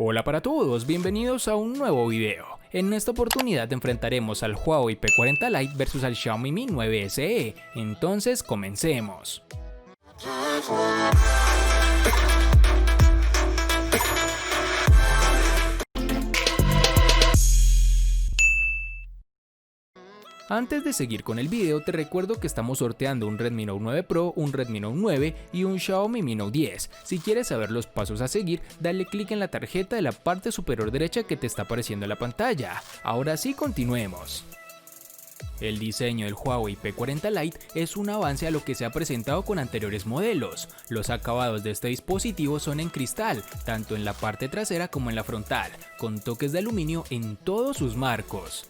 Hola para todos, bienvenidos a un nuevo video. En esta oportunidad enfrentaremos al Huawei P40 Lite versus al Xiaomi Mi 9 SE, entonces comencemos. Antes de seguir con el video, te recuerdo que estamos sorteando un Redmi Note 9 Pro, un Redmi Note 9 y un Xiaomi Mi Note 10. Si quieres saber los pasos a seguir, dale clic en la tarjeta de la parte superior derecha que te está apareciendo en la pantalla. Ahora sí, continuemos. El diseño del Huawei P40 Lite es un avance a lo que se ha presentado con anteriores modelos. Los acabados de este dispositivo son en cristal, tanto en la parte trasera como en la frontal, con toques de aluminio en todos sus marcos.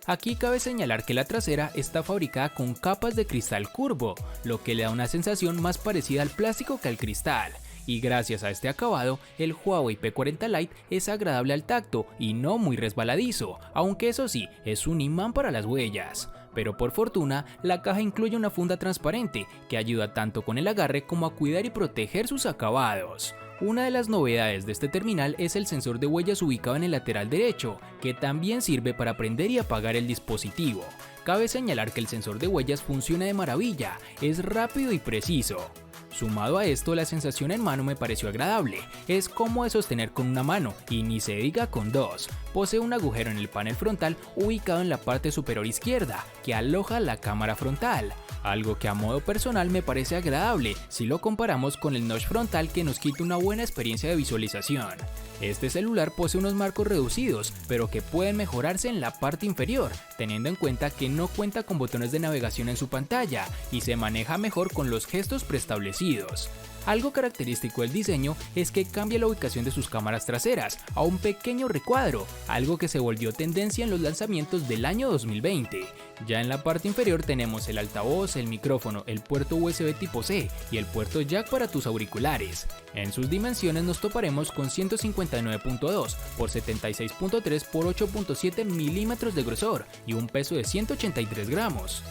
Aquí cabe señalar que la trasera está fabricada con capas de cristal curvo, lo que le da una sensación más parecida al plástico que al cristal. Y gracias a este acabado, el Huawei P40 Lite es agradable al tacto y no muy resbaladizo, aunque eso sí, es un imán para las huellas. Pero por fortuna, la caja incluye una funda transparente que ayuda tanto con el agarre como a cuidar y proteger sus acabados. Una de las novedades de este terminal es el sensor de huellas ubicado en el lateral derecho, que también sirve para prender y apagar el dispositivo. Cabe señalar que el sensor de huellas funciona de maravilla, es rápido y preciso. Sumado a esto, la sensación en mano me pareció agradable, es cómodo de sostener con una mano y ni se diga con dos. Posee un agujero en el panel frontal ubicado en la parte superior izquierda, que aloja la cámara frontal. Algo que a modo personal me parece agradable si lo comparamos con el notch frontal que nos quita una buena experiencia de visualización. Este celular posee unos marcos reducidos, pero que pueden mejorarse en la parte inferior, teniendo en cuenta que no cuenta con botones de navegación en su pantalla y se maneja mejor con los gestos preestablecidos. Algo característico del diseño es que cambia la ubicación de sus cámaras traseras a un pequeño recuadro, algo que se volvió tendencia en los lanzamientos del año 2020. Ya en la parte inferior tenemos el altavoz, el micrófono, el puerto USB tipo C y el puerto jack para tus auriculares. En sus dimensiones nos toparemos con 159.2 por 76.3 por 8.7 milímetros de grosor y un peso de 183 gramos.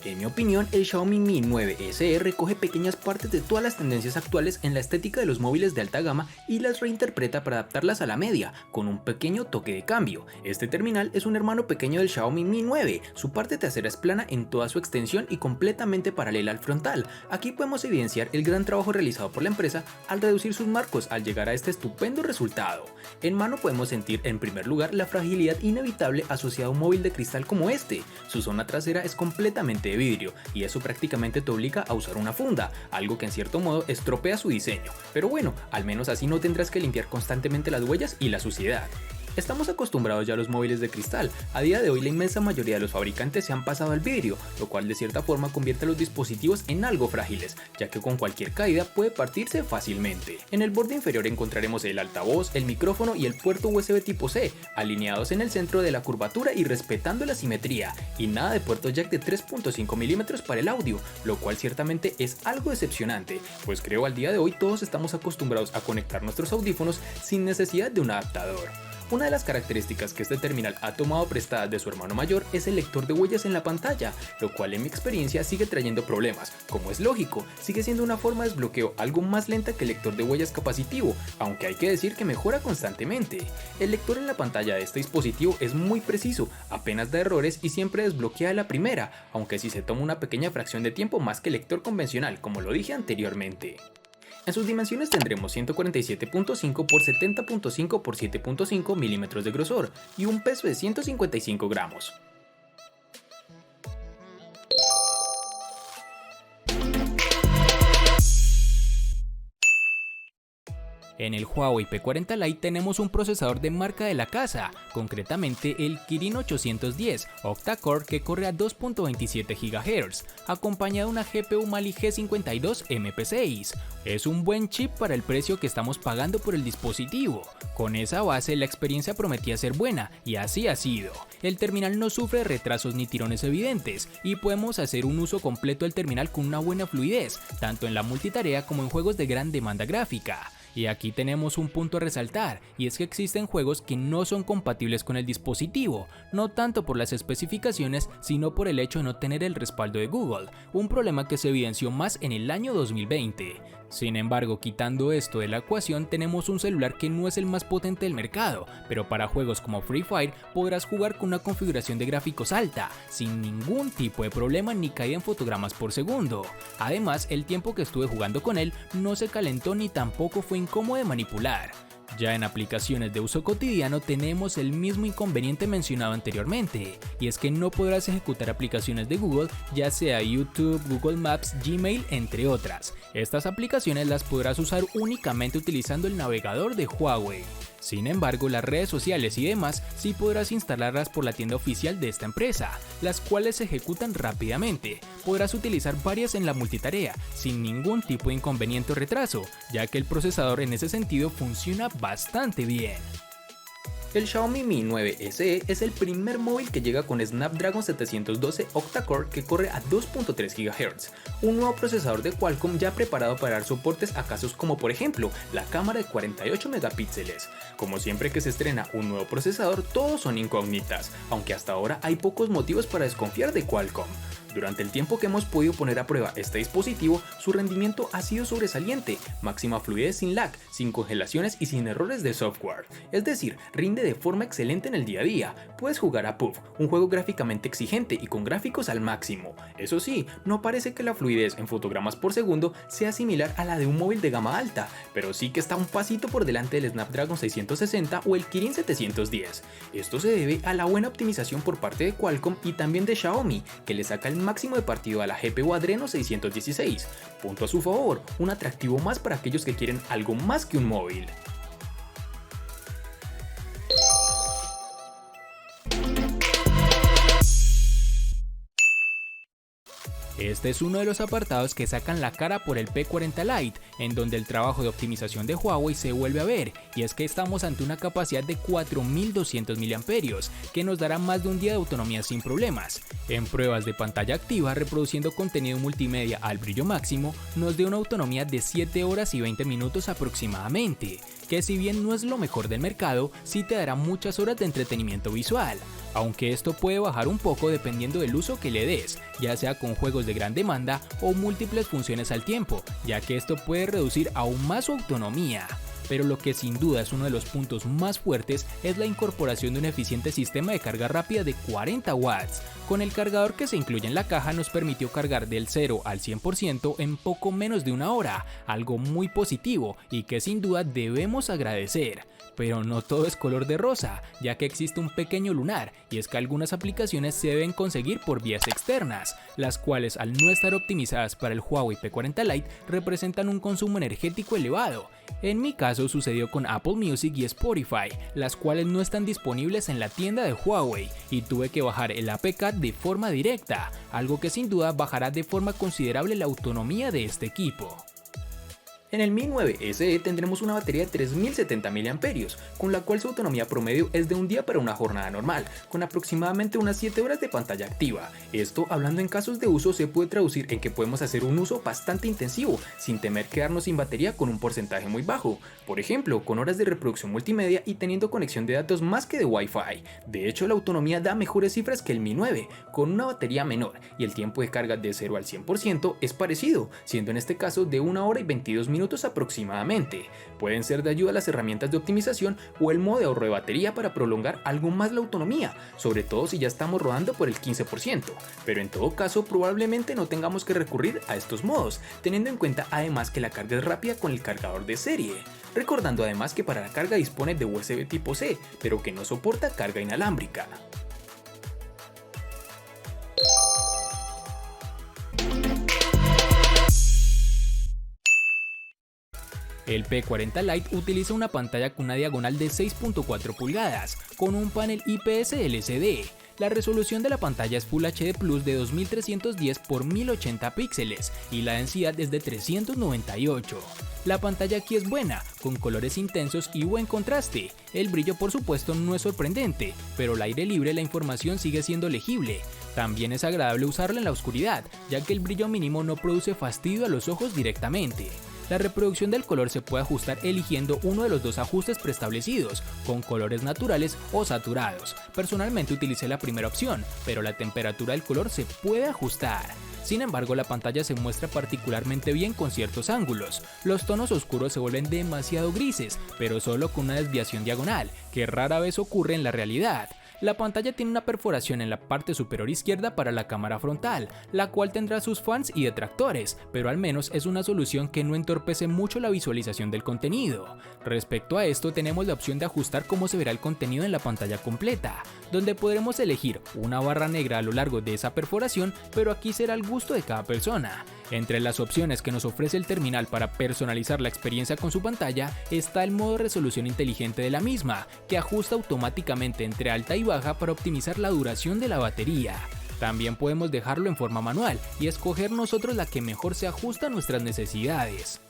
En mi opinión, el Xiaomi Mi 9 SE recoge pequeñas partes de todas las tendencias actuales en la estética de los móviles de alta gama y las reinterpreta para adaptarlas a la media, con un pequeño toque de cambio. Este terminal es un hermano pequeño del Xiaomi Mi 9, su parte trasera es plana en toda su extensión y completamente paralela al frontal. Aquí podemos evidenciar el gran trabajo realizado por la empresa al reducir sus marcos al llegar a este estupendo resultado. En mano podemos sentir en primer lugar la fragilidad inevitable asociada a un móvil de cristal como este. Su zona trasera es completamente de vidrio y eso prácticamente te obliga a usar una funda, algo que en cierto modo estropea su diseño, pero bueno, al menos así no tendrás que limpiar constantemente las huellas y la suciedad. Estamos acostumbrados ya a los móviles de cristal, a día de hoy la inmensa mayoría de los fabricantes se han pasado al vidrio, lo cual de cierta forma convierte a los dispositivos en algo frágiles, ya que con cualquier caída puede partirse fácilmente. En el borde inferior encontraremos el altavoz, el micrófono y el puerto USB tipo C, alineados en el centro de la curvatura y respetando la simetría, y nada de puerto jack de 3.5 milímetros para el audio, lo cual ciertamente es algo decepcionante, pues creo al día de hoy todos estamos acostumbrados a conectar nuestros audífonos sin necesidad de un adaptador. Una de las características que este terminal ha tomado prestadas de su hermano mayor es el lector de huellas en la pantalla, lo cual en mi experiencia sigue trayendo problemas, como es lógico, sigue siendo una forma de desbloqueo algo más lenta que el lector de huellas capacitivo, aunque hay que decir que mejora constantemente. El lector en la pantalla de este dispositivo es muy preciso, apenas da errores y siempre desbloquea a la primera, aunque sí se toma una pequeña fracción de tiempo más que el lector convencional, como lo dije anteriormente. En sus dimensiones tendremos 147.5 por 70.5 por 7.5 milímetros de grosor y un peso de 155 gramos. En el Huawei P40 Lite tenemos un procesador de marca de la casa, concretamente el Kirin 810 octa-core que corre a 2.27 GHz, acompañado de una GPU Mali G52 MP6. Es un buen chip para el precio que estamos pagando por el dispositivo. Con esa base la experiencia prometía ser buena y así ha sido. El terminal no sufre retrasos ni tirones evidentes y podemos hacer un uso completo del terminal con una buena fluidez, tanto en la multitarea como en juegos de gran demanda gráfica. Y aquí tenemos un punto a resaltar, y es que existen juegos que no son compatibles con el dispositivo, no tanto por las especificaciones, sino por el hecho de no tener el respaldo de Google, un problema que se evidenció más en el año 2020. Sin embargo, quitando esto de la ecuación, tenemos un celular que no es el más potente del mercado, pero para juegos como Free Fire podrás jugar con una configuración de gráficos alta, sin ningún tipo de problema ni caída en fotogramas por segundo. Además, el tiempo que estuve jugando con él no se calentó ni tampoco fue incómodo de manipular. Ya en aplicaciones de uso cotidiano tenemos el mismo inconveniente mencionado anteriormente, y es que no podrás ejecutar aplicaciones de Google, ya sea YouTube, Google Maps, Gmail, entre otras. Estas aplicaciones las podrás usar únicamente utilizando el navegador de Huawei. Sin embargo, las redes sociales y demás sí podrás instalarlas por la tienda oficial de esta empresa, las cuales se ejecutan rápidamente. Podrás utilizar varias en la multitarea, sin ningún tipo de inconveniente o retraso, ya que el procesador en ese sentido funciona bastante bien. El Xiaomi Mi 9 SE es el primer móvil que llega con Snapdragon 712 octa-core que corre a 2.3 GHz, un nuevo procesador de Qualcomm ya preparado para dar soportes a casos como por ejemplo la cámara de 48 megapíxeles. Como siempre que se estrena un nuevo procesador, todos son incógnitas, aunque hasta ahora hay pocos motivos para desconfiar de Qualcomm. Durante el tiempo que hemos podido poner a prueba este dispositivo, su rendimiento ha sido sobresaliente, máxima fluidez sin lag, sin congelaciones y sin errores de software. Es decir, rinde de forma excelente en el día a día. Puedes jugar a PUBG, un juego gráficamente exigente y con gráficos al máximo. Eso sí, no parece que la fluidez en fotogramas por segundo sea similar a la de un móvil de gama alta, pero sí que está un pasito por delante del Snapdragon 660 o el Kirin 710. Esto se debe a la buena optimización por parte de Qualcomm y también de Xiaomi, que le saca el máximo de partido a la GPU Adreno 616. Punto a su favor, un atractivo más para aquellos que quieren algo más que un móvil. Este es uno de los apartados que sacan la cara por el P40 Lite, en donde el trabajo de optimización de Huawei se vuelve a ver, y es que estamos ante una capacidad de 4200 mAh, que nos dará más de un día de autonomía sin problemas. En pruebas de pantalla activa, reproduciendo contenido multimedia al brillo máximo, nos dio una autonomía de 7 horas y 20 minutos aproximadamente, que si bien no es lo mejor del mercado, sí te dará muchas horas de entretenimiento visual. Aunque esto puede bajar un poco dependiendo del uso que le des, ya sea con juegos de gran demanda o múltiples funciones al tiempo, ya que esto puede reducir aún más su autonomía. Pero lo que sin duda es uno de los puntos más fuertes es la incorporación de un eficiente sistema de carga rápida de 40 watts. Con el cargador que se incluye en la caja nos permitió cargar del 0 al 100% en poco menos de una hora, algo muy positivo y que sin duda debemos agradecer. Pero no todo es color de rosa, ya que existe un pequeño lunar, y es que algunas aplicaciones se deben conseguir por vías externas, las cuales al no estar optimizadas para el Huawei P40 Lite representan un consumo energético elevado. En mi caso sucedió con Apple Music y Spotify, las cuales no están disponibles en la tienda de Huawei, y tuve que bajar el APK de forma directa, algo que sin duda bajará de forma considerable la autonomía de este equipo. En el Mi 9 SE tendremos una batería de 3070 mAh, con la cual su autonomía promedio es de un día para una jornada normal, con aproximadamente unas 7 horas de pantalla activa. Esto, hablando en casos de uso, se puede traducir en que podemos hacer un uso bastante intensivo, sin temer quedarnos sin batería con un porcentaje muy bajo. Por ejemplo, con horas de reproducción multimedia y teniendo conexión de datos más que de Wi-Fi. De hecho, la autonomía da mejores cifras que el Mi 9, con una batería menor, y el tiempo de carga de 0 al 100% es parecido, siendo en este caso de 1 hora y 22 minutos aproximadamente. Pueden ser de ayuda las herramientas de optimización o el modo de ahorro de batería para prolongar algo más la autonomía, sobre todo si ya estamos rodando por el 15%, pero en todo caso probablemente no tengamos que recurrir a estos modos, teniendo en cuenta además que la carga es rápida con el cargador de serie. Recordando además que para la carga dispone de USB tipo C, pero que no soporta carga inalámbrica. El P40 Lite utiliza una pantalla con una diagonal de 6.4 pulgadas, con un panel IPS LCD. La resolución de la pantalla es Full HD Plus de 2310 x 1080 píxeles y la densidad es de 398. La pantalla aquí es buena, con colores intensos y buen contraste. El brillo por supuesto no es sorprendente, pero al aire libre la información sigue siendo legible. También es agradable usarla en la oscuridad, ya que el brillo mínimo no produce fastidio a los ojos directamente. La reproducción del color se puede ajustar eligiendo uno de los dos ajustes preestablecidos, con colores naturales o saturados. Personalmente utilicé la primera opción, pero la temperatura del color se puede ajustar. Sin embargo, la pantalla se muestra particularmente bien con ciertos ángulos. Los tonos oscuros se vuelven demasiado grises, pero solo con una desviación diagonal, que rara vez ocurre en la realidad. La pantalla tiene una perforación en la parte superior izquierda para la cámara frontal, la cual tendrá sus fans y detractores, pero al menos es una solución que no entorpece mucho la visualización del contenido. Respecto a esto, tenemos la opción de ajustar cómo se verá el contenido en la pantalla completa, donde podremos elegir una barra negra a lo largo de esa perforación, pero aquí será al gusto de cada persona. Entre las opciones que nos ofrece el terminal para personalizar la experiencia con su pantalla está el modo resolución inteligente de la misma, que ajusta automáticamente entre alta y baja para optimizar la duración de la batería. También podemos dejarlo en forma manual y escoger nosotros la que mejor se ajusta a nuestras necesidades.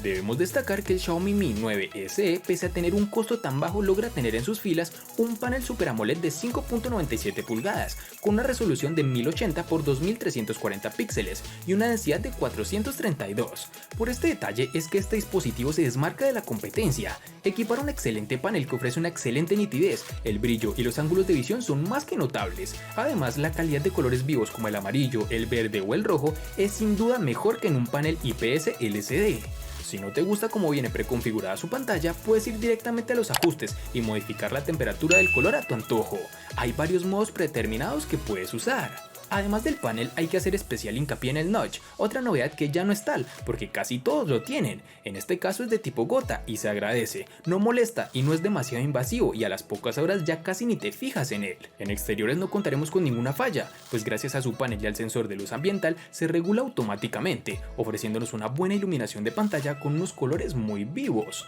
Debemos destacar que el Xiaomi Mi 9 SE, pese a tener un costo tan bajo, logra tener en sus filas un panel Super AMOLED de 5.97 pulgadas, con una resolución de 1080 x 2340 píxeles y una densidad de 432. Por este detalle es que este dispositivo se desmarca de la competencia. Equipar un excelente panel que ofrece una excelente nitidez, el brillo y los ángulos de visión son más que notables. Además, la calidad de colores vivos como el amarillo, el verde o el rojo es sin duda mejor que en un panel IPS LCD. Si no te gusta cómo viene preconfigurada su pantalla, puedes ir directamente a los ajustes y modificar la temperatura del color a tu antojo. Hay varios modos predeterminados que puedes usar. Además del panel, hay que hacer especial hincapié en el notch, otra novedad que ya no es tal, porque casi todos lo tienen. En este caso es de tipo gota y se agradece, no molesta y no es demasiado invasivo y a las pocas horas ya casi ni te fijas en él. En exteriores no contaremos con ninguna falla, pues gracias a su panel y al sensor de luz ambiental se regula automáticamente, ofreciéndonos una buena iluminación de pantalla con unos colores muy vivos.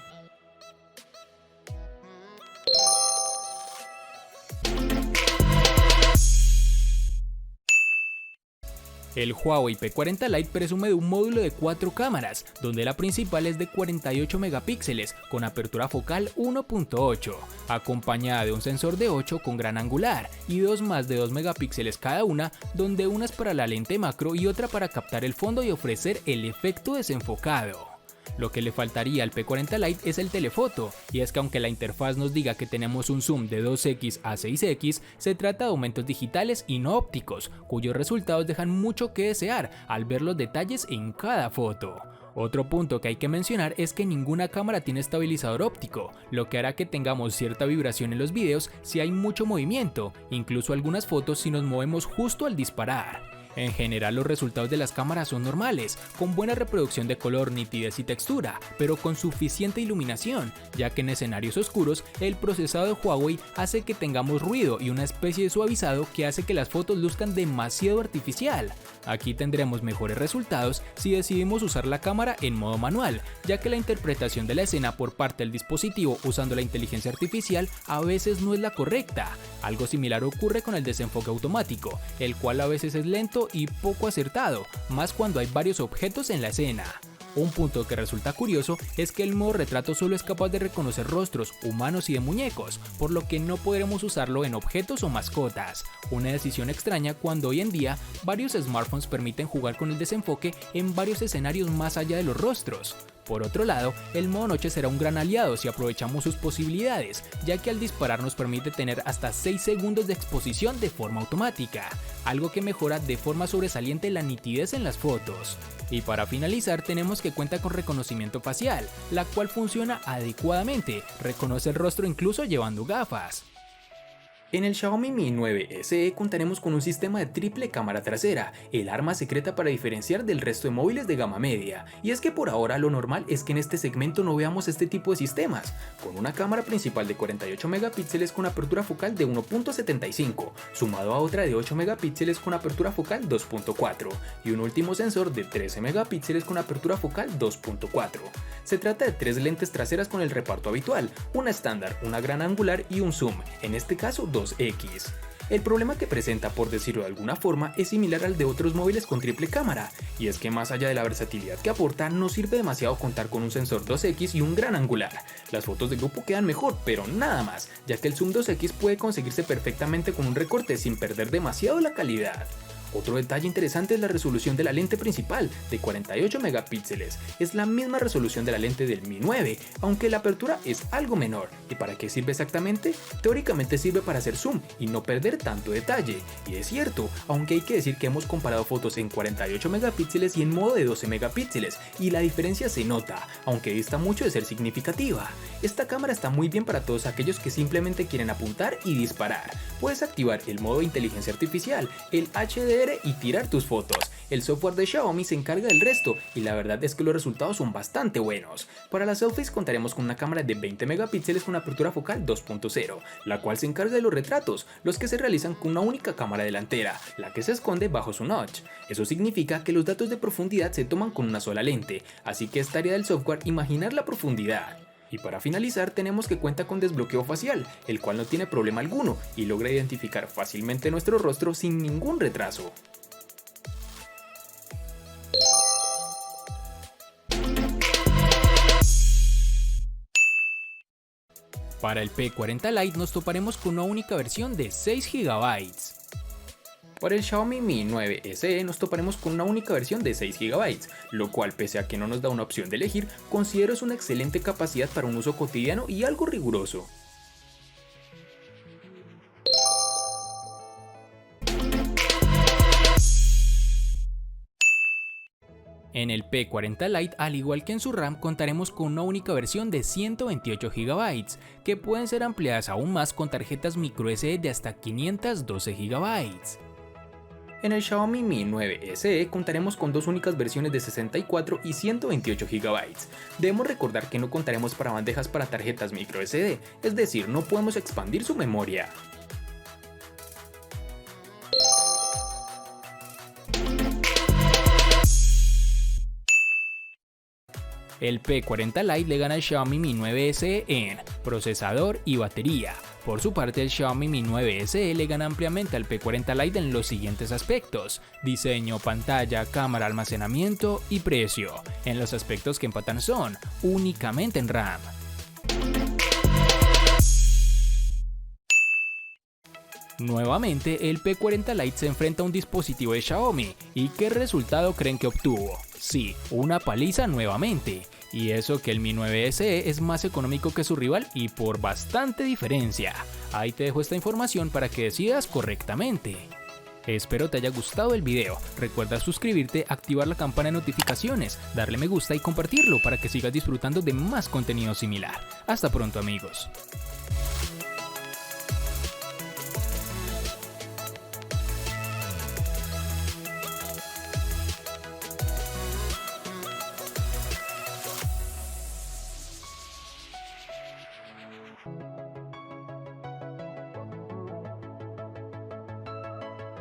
El Huawei P40 Lite presume de un módulo de 4 cámaras, donde la principal es de 48 megapíxeles con apertura focal 1.8, acompañada de un sensor de 8 con gran angular y dos más de 2 megapíxeles cada una, donde una es para la lente macro y otra para captar el fondo y ofrecer el efecto desenfocado. Lo que le faltaría al P40 Lite es el telefoto, y es que aunque la interfaz nos diga que tenemos un zoom de 2x a 6x, se trata de aumentos digitales y no ópticos, cuyos resultados dejan mucho que desear al ver los detalles en cada foto. Otro punto que hay que mencionar es que ninguna cámara tiene estabilizador óptico, lo que hará que tengamos cierta vibración en los videos si hay mucho movimiento, incluso algunas fotos si nos movemos justo al disparar. En general, los resultados de las cámaras son normales, con buena reproducción de color, nitidez y textura, pero con suficiente iluminación, ya que en escenarios oscuros el procesado de Huawei hace que tengamos ruido y una especie de suavizado que hace que las fotos luzcan demasiado artificial. Aquí tendremos mejores resultados si decidimos usar la cámara en modo manual, ya que la interpretación de la escena por parte del dispositivo usando la inteligencia artificial a veces no es la correcta. Algo similar ocurre con el desenfoque automático, el cual a veces es lento y poco acertado, más cuando hay varios objetos en la escena. Un punto que resulta curioso es que el modo retrato solo es capaz de reconocer rostros humanos y de muñecos, por lo que no podremos usarlo en objetos o mascotas. Una decisión extraña cuando hoy en día varios smartphones permiten jugar con el desenfoque en varios escenarios más allá de los rostros. Por otro lado, el modo noche será un gran aliado si aprovechamos sus posibilidades, ya que al disparar nos permite tener hasta 6 segundos de exposición de forma automática, algo que mejora de forma sobresaliente la nitidez en las fotos. Y para finalizar, tenemos que cuenta con reconocimiento facial, la cual funciona adecuadamente, reconoce el rostro incluso llevando gafas. En el Xiaomi Mi 9 SE contaremos con un sistema de triple cámara trasera, el arma secreta para diferenciar del resto de móviles de gama media, y es que por ahora lo normal es que en este segmento no veamos este tipo de sistemas, con una cámara principal de 48 megapíxeles con apertura focal de 1.75, sumado a otra de 8 megapíxeles con apertura focal 2.4, y un último sensor de 13 megapíxeles con apertura focal 2.4. Se trata de 3 lentes traseras con el reparto habitual, una estándar, una gran angular y un zoom, en este caso 2x. El problema que presenta, por decirlo de alguna forma, es similar al de otros móviles con triple cámara, y es que más allá de la versatilidad que aporta, no sirve demasiado contar con un sensor 2x y un gran angular. Las fotos de grupo quedan mejor, pero nada más, ya que el zoom 2x puede conseguirse perfectamente con un recorte sin perder demasiado la calidad. Otro detalle interesante es la resolución de la lente principal, de 48 megapíxeles. Es la misma resolución de la lente del Mi 9, aunque la apertura es algo menor. ¿Y para qué sirve exactamente? Teóricamente sirve para hacer zoom y no perder tanto detalle. Y es cierto, aunque hay que decir que hemos comparado fotos en 48 megapíxeles y en modo de 12 megapíxeles, y la diferencia se nota, aunque dista mucho de ser significativa. Esta cámara está muy bien para todos aquellos que simplemente quieren apuntar y disparar. Puedes activar el modo de inteligencia artificial, el HDR y tirar tus fotos. El software de Xiaomi se encarga del resto y la verdad es que los resultados son bastante buenos. Para las selfies contaremos con una cámara de 20 megapíxeles con apertura focal 2.0, la cual se encarga de los retratos, los que se realizan con una única cámara delantera, la que se esconde bajo su notch. Eso significa que los datos de profundidad se toman con una sola lente, así que es tarea del software imaginar la profundidad. Y para finalizar tenemos que cuenta con desbloqueo facial, el cual no tiene problema alguno y logra identificar fácilmente nuestro rostro sin ningún retraso. Para el P40 Lite nos toparemos con una única versión de 6 GB. Para el Xiaomi Mi 9 SE nos toparemos con una única versión de 6 GB, lo cual pese a que no nos da una opción de elegir, considero es una excelente capacidad para un uso cotidiano y algo riguroso. En el P40 Lite, al igual que en su RAM, contaremos con una única versión de 128 GB, que pueden ser ampliadas aún más con tarjetas microSD de hasta 512 GB. En el Xiaomi Mi 9 SE contaremos con dos únicas versiones de 64 y 128 GB. Debemos recordar que no contaremos para bandejas para tarjetas microSD, es decir, no podemos expandir su memoria. El P40 Lite le gana al Xiaomi Mi 9 SE en procesador y batería. Por su parte, el Xiaomi Mi 9 SE le gana ampliamente al P40 Lite en los siguientes aspectos: diseño, pantalla, cámara, almacenamiento y precio. En los aspectos que empatan son únicamente en RAM. Nuevamente, el P40 Lite se enfrenta a un dispositivo de Xiaomi. ¿Y qué resultado creen que obtuvo? Sí, una paliza nuevamente. Y eso que el Mi 9 SE es más económico que su rival y por bastante diferencia. Ahí te dejo esta información para que decidas correctamente. Espero te haya gustado el video. Recuerda suscribirte, activar la campana de notificaciones, darle me gusta y compartirlo para que sigas disfrutando de más contenido similar. Hasta pronto, amigos.